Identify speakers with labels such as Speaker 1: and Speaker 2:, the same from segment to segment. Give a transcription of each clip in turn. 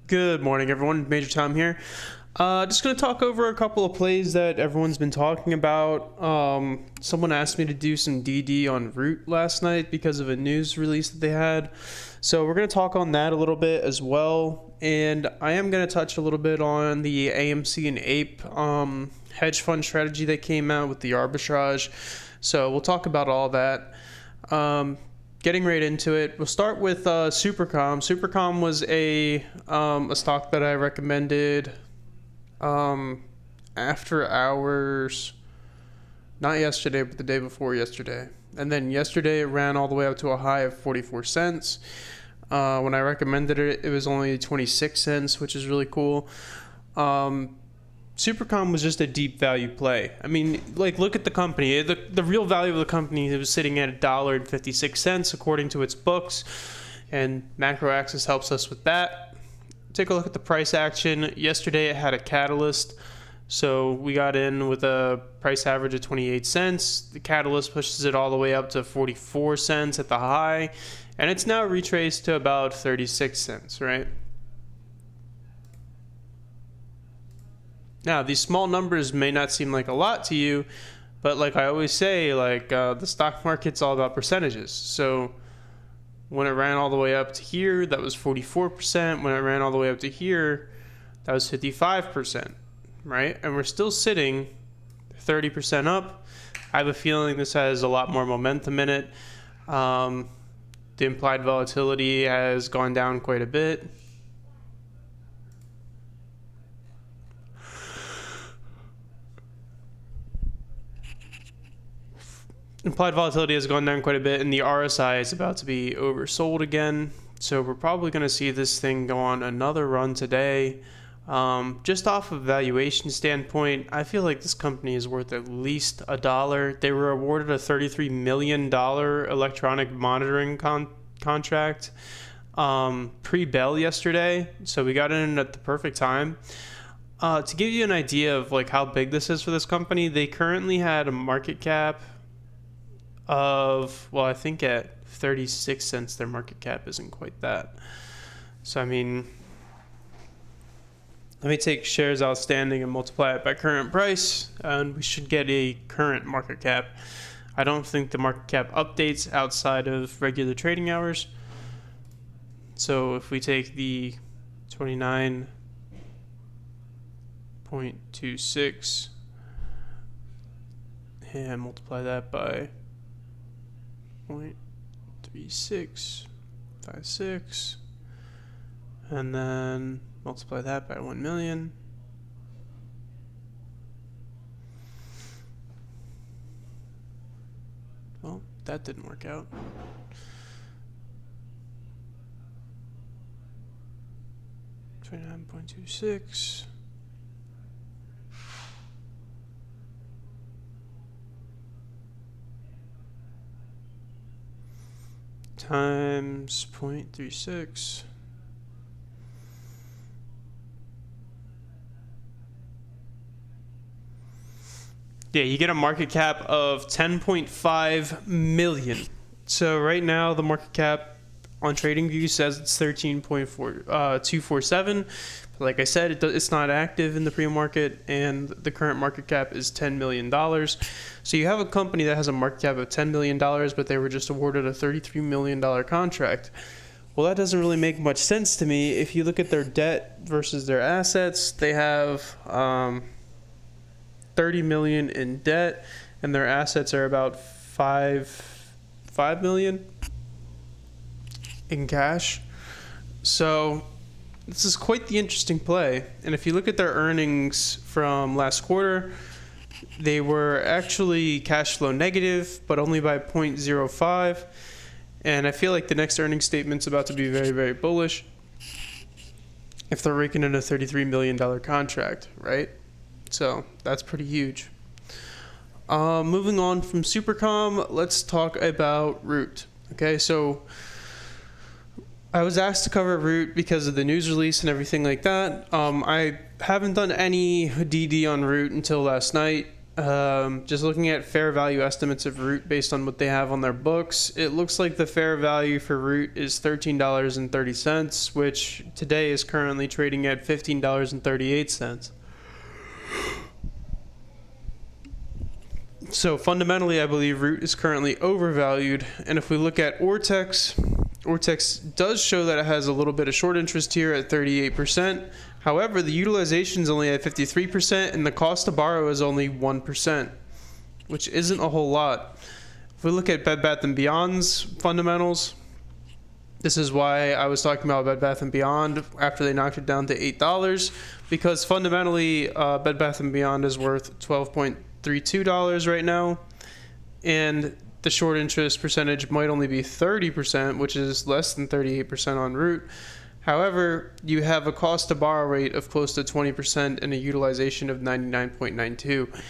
Speaker 1: Good morning, everyone. Major Tom here. Just going to talk over a couple of plays that everyone's been talking about. Someone asked me to do some DD on Root last night because of a news release that they had. So we're going to talk on that a little bit as well. And I am going to touch a little bit on the AMC and APE hedge fund strategy that came out with the arbitrage. So we'll talk about all that. Getting right into it, we'll start with Supercom. Supercom was a stock that I recommended after hours, not yesterday, but the day before yesterday. And then yesterday it ran all the way up to a high of 44 cents. When I recommended it, it was only 26 cents, which is really cool. Supercom was just a deep value play. I mean, like, look at the company. The real value of the company was sitting at $1.56 according to its books, and Macro Access helps us with that. Take a look at the price action. Yesterday it had a catalyst, so we got in with a price average of 28 cents. The catalyst pushes it all the way up to 44 cents at the high, and it's now retraced to about 36 cents, right? Now, these small numbers may not seem like a lot to you, but like I always say, the stock market's all about percentages. So when it ran all the way up to here, that was 44%. When it ran all the way up to here, that was 55%, right? And we're still sitting 30% up. I have a feeling this has a lot more momentum in it. The implied volatility has gone down quite a bit. Implied volatility has gone down quite a bit, and the RSI is about to be oversold again. So we're probably going to see this thing go on another run today. Just off of valuation standpoint, I feel like this company is worth at least $1. They were awarded a $33 million electronic monitoring contract pre-bell yesterday. So we got in at the perfect time. To give you an idea of like how big this is for this company, they currently had a market cap of, well, I think at 36 cents their market cap isn't quite that. So I mean, let me take shares outstanding and multiply it by current price, and we should get a current market cap. I don't think the market cap updates outside of regular trading hours. So if we take the 29.26 and multiply that by 0.3656, and then multiply that by 1 million. Well, that didn't work out. $29.26 times 0.36. Yeah, you get a market cap of 10.5 million. So right now the market cap on TradingView says it's 13.247. But like I said, it's not active in the pre-market, and the current market cap is $10 million. So you have a company that has a market cap of $10 million, but they were just awarded a $33 million contract. Well, that doesn't really make much sense to me. If you look at their debt versus their assets, they have 30 million in debt, and their assets are about 5 million in cash. So this is quite the interesting play. And if you look at their earnings from last quarter, they were actually cash flow negative, but only by 0.05. And I feel like the next earnings statement's about to be very, very bullish if they're raking in a $33 million contract, right? So that's pretty huge. Moving on from Supercom, let's talk about Root. Okay, so I was asked to cover Root because of the news release and everything like that. I haven't done any DD on Root until last night. Just looking at fair value estimates of Root based on what they have on their books, it looks like the fair value for Root is $13.30, which today is currently trading at $15.38. So fundamentally, I believe Root is currently overvalued. And if we look at Ortex does show that it has a little bit of short interest here at 38%. However, the utilization is only at 53% and the cost to borrow is only 1%, which isn't a whole lot. If we look at Bed Bath & Beyond's fundamentals, this is why I was talking about Bed Bath & Beyond after they knocked it down to $8, because fundamentally Bed Bath & Beyond is worth $12.32 right now, and the short interest percentage might only be 30%, which is less than 38% on Root. However, you have a cost to borrow rate of close to 20% and a utilization of 99.92.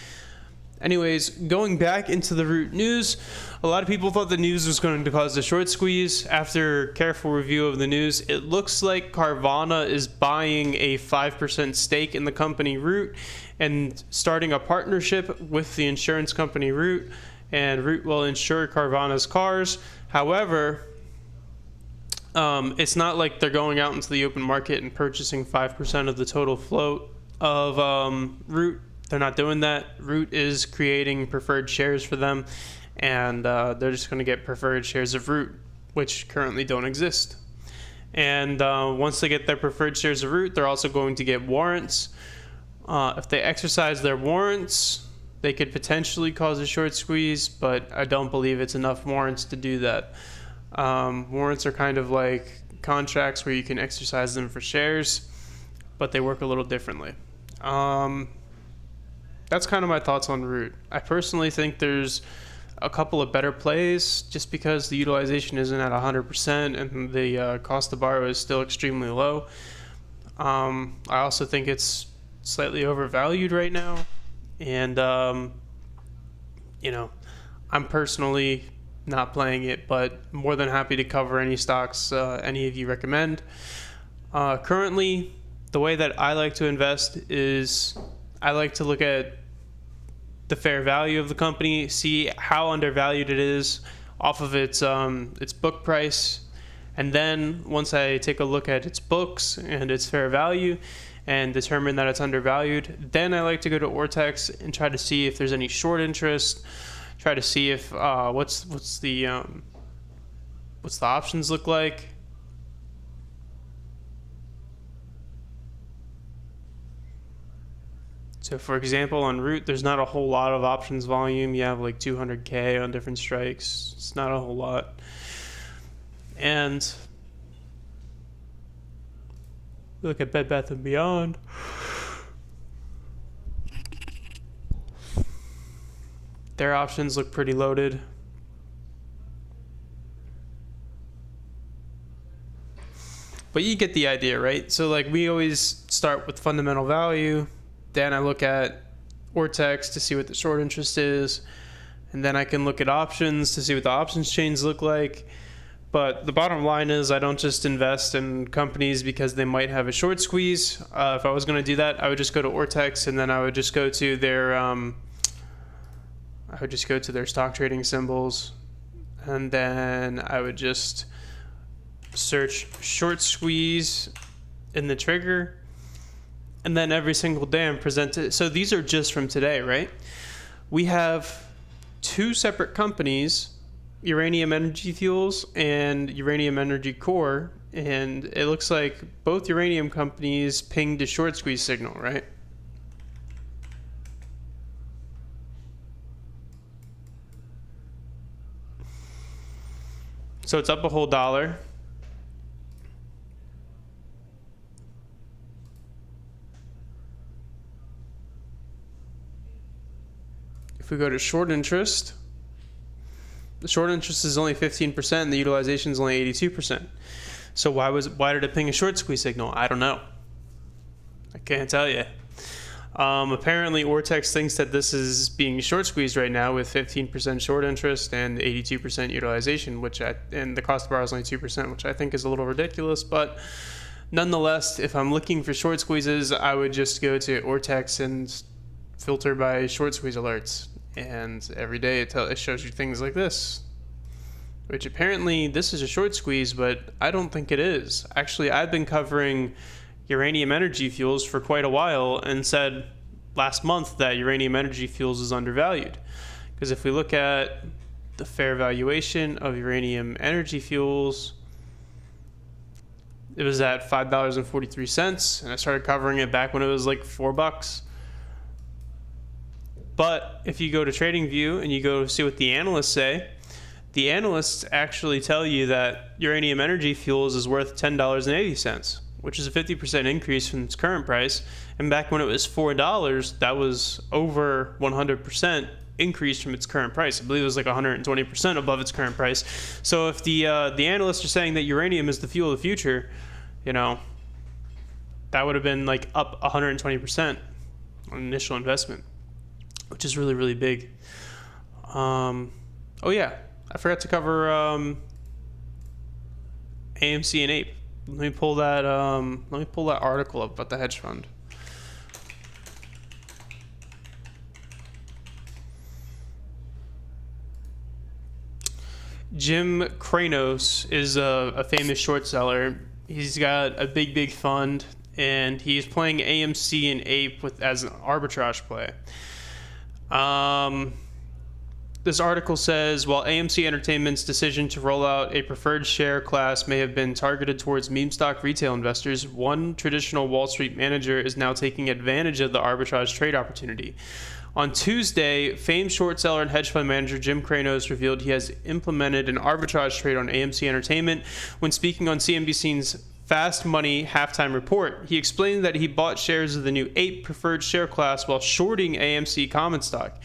Speaker 1: Anyways, going back into the Root news, a lot of people thought the news was going to cause a short squeeze. After careful review of the news, it looks like Carvana is buying a 5% stake in the company Root and starting a partnership with the insurance company Root, and Root will insure Carvana's cars. However, it's not like they're going out into the open market and purchasing 5% of the total float of Root. They're not doing that. Root is creating preferred shares for them, and they're just going to get preferred shares of Root, which currently don't exist. And once they get their preferred shares of Root, they're also going to get warrants. If they exercise their warrants, they could potentially cause a short squeeze, but I don't believe it's enough warrants to do that. Warrants are kind of like contracts where you can exercise them for shares, but they work a little differently. That's kind of my thoughts on Root. I personally think there's a couple of better plays just because the utilization isn't at 100% and the cost to borrow is still extremely low. I also think it's slightly overvalued right now, and I'm personally not playing it, but more than happy to cover any stocks any of you recommend. Currently, the way that I like to invest is I like to look at the fair value of the company, see how undervalued it is off of its book price, and then once I take a look at its books and its fair value and determine that it's undervalued, then I like to go to Ortex and try to see if there's any short interest. Try to see if what's the options look like. So for example, on Root, there's not a whole lot of options volume. You have like 200K on different strikes. It's not a whole lot. And look at Bed Bath & Beyond. Their options look pretty loaded. But you get the idea, right? So like we always start with fundamental value. Then I look at Ortex to see what the short interest is. And then I can look at options to see what the options chains look like. But the bottom line is I don't just invest in companies because they might have a short squeeze. If I was going to do that, I would just go to Ortex and then I would just go to their stock trading symbols, and then I would just search short squeeze in the trigger, and then every single day I'm presented. So these are just from today, right? We have two separate companies, Uranium Energy Fuels and Uranium Energy Core, and it looks like both uranium companies pinged a short squeeze signal, right? So it's up a whole $1. If we go to short interest, the short interest is only 15% and the utilization is only 82%. So why did it ping a short squeeze signal? I don't know. I can't tell you. Apparently, Ortex thinks that this is being short squeezed right now with 15% short interest and 82% utilization, and the cost of borrow is only 2%, which I think is a little ridiculous. But nonetheless, if I'm looking for short squeezes, I would just go to Ortex and filter by short squeeze alerts, and every day it shows you things like this, which apparently this is a short squeeze, but I don't think it is. Actually, I've been covering uranium energy fuels for quite a while and said last month that uranium energy fuels is undervalued, because if we look at the fair valuation of uranium energy fuels, it was at $5.43, and I started covering it back when it was like $4. But if you go to TradingView and you go see what the analysts say, the analysts actually tell you that uranium energy fuels is worth $10.80, which is a 50% increase from its current price. And back when it was $4, that was over 100% increase from its current price. I believe it was like 120% above its current price. So if the analysts are saying that uranium is the fuel of the future, you know, that would have been like up 120% on initial investment, which is really, really big. Oh yeah, I forgot to cover AMC and APE. Let me pull that article up about the hedge fund. Jim Kranos is a famous short seller. He's got a big fund, and he's playing AMC and APE as an arbitrage play. This article says, while AMC Entertainment's decision to roll out a preferred share class may have been targeted towards meme stock retail investors, one traditional Wall Street manager is now taking advantage of the arbitrage trade opportunity. On Tuesday, famed short seller and hedge fund manager Jim Kranos revealed he has implemented an arbitrage trade on AMC Entertainment. When speaking on CNBC's Fast Money halftime report, he explained that he bought shares of the new APE preferred share class while shorting AMC common stock.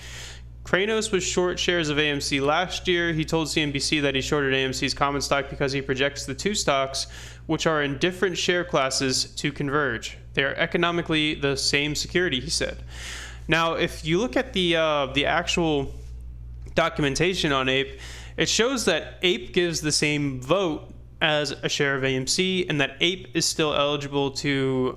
Speaker 1: Kranos was short shares of AMC last year. He told CNBC that he shorted AMC's common stock because he projects the two stocks, which are in different share classes, to converge. They are economically the same security, he said. Now, if you look at the actual documentation on APE, it shows that APE gives the same vote as a share of AMC, and that APE is still eligible to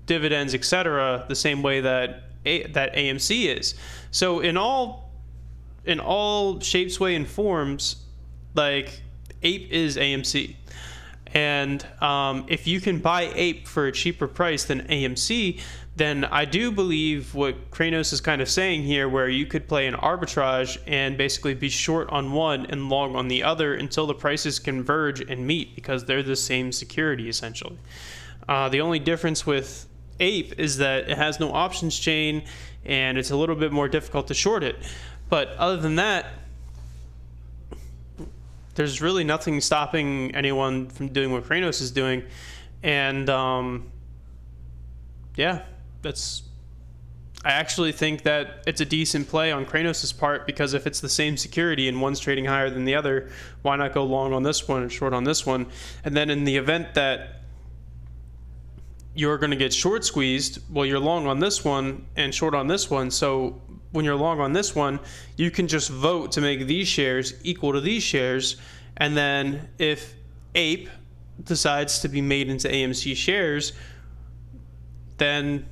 Speaker 1: dividends, etc., the same way that AMC is. So in all shapes, way, and forms, like, APE is AMC. And if you can buy APE for a cheaper price than AMC, then I do believe what Kranos is kind of saying here, where you could play an arbitrage and basically be short on one and long on the other until the prices converge and meet, because they're the same security essentially. The only difference with APE is that it has no options chain and it's a little bit more difficult to short it. But other than that, there's really nothing stopping anyone from doing what Kranos is doing. And yeah, I actually think that it's a decent play on Kranos' part, because if it's the same security and one's trading higher than the other, why not go long on this one and short on this one? And then in the event that you're going to get short squeezed, well, you're long on this one and short on this one. So when you're long on this one, you can just vote to make these shares equal to these shares. And then if APE decides to be made into AMC shares, then,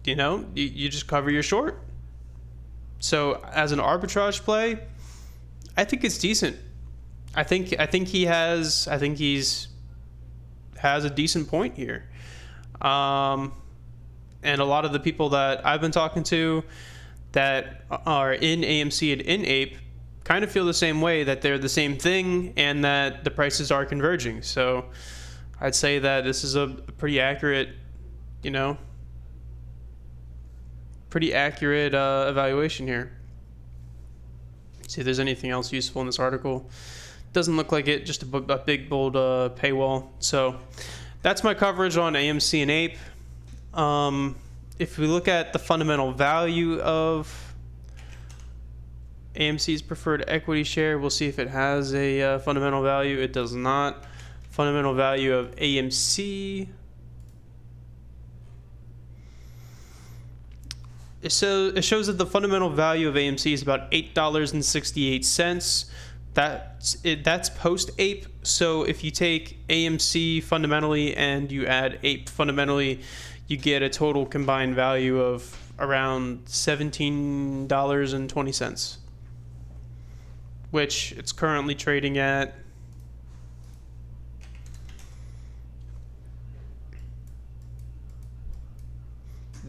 Speaker 1: you know, you just cover your short. So as an arbitrage play, I think it's decent. I think he's has a decent point here. And a lot of the people that I've been talking to that are in AMC and in APE kind of feel the same way, that they're the same thing and that the prices are converging. So I'd say that this is a pretty accurate, evaluation here. See if there's anything else useful in this article. Doesn't look like it, just a big bold paywall. So that's my coverage on AMC and APE. If we look at the fundamental value of AMC's preferred equity share, we'll see if it has a fundamental value. It does not. Fundamental value of AMC. It shows that the fundamental value of AMC is about $8.68 That's it. That's post APE. So if you take AMC fundamentally and you add APE fundamentally, you get a total combined value of around $17.20, which it's currently trading at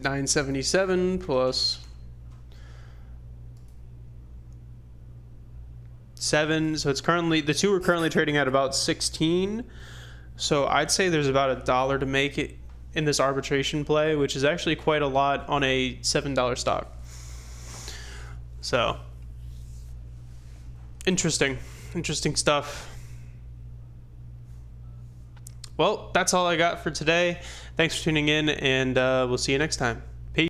Speaker 1: $9.77 plus 7. So it's currently, the two are currently trading at about 16. So I'd say there's about $1 to make it in this arbitration play, which is actually quite a lot on a $7 stock. So interesting stuff. Well, that's all I got for today. Thanks for tuning in, and we'll see you next time.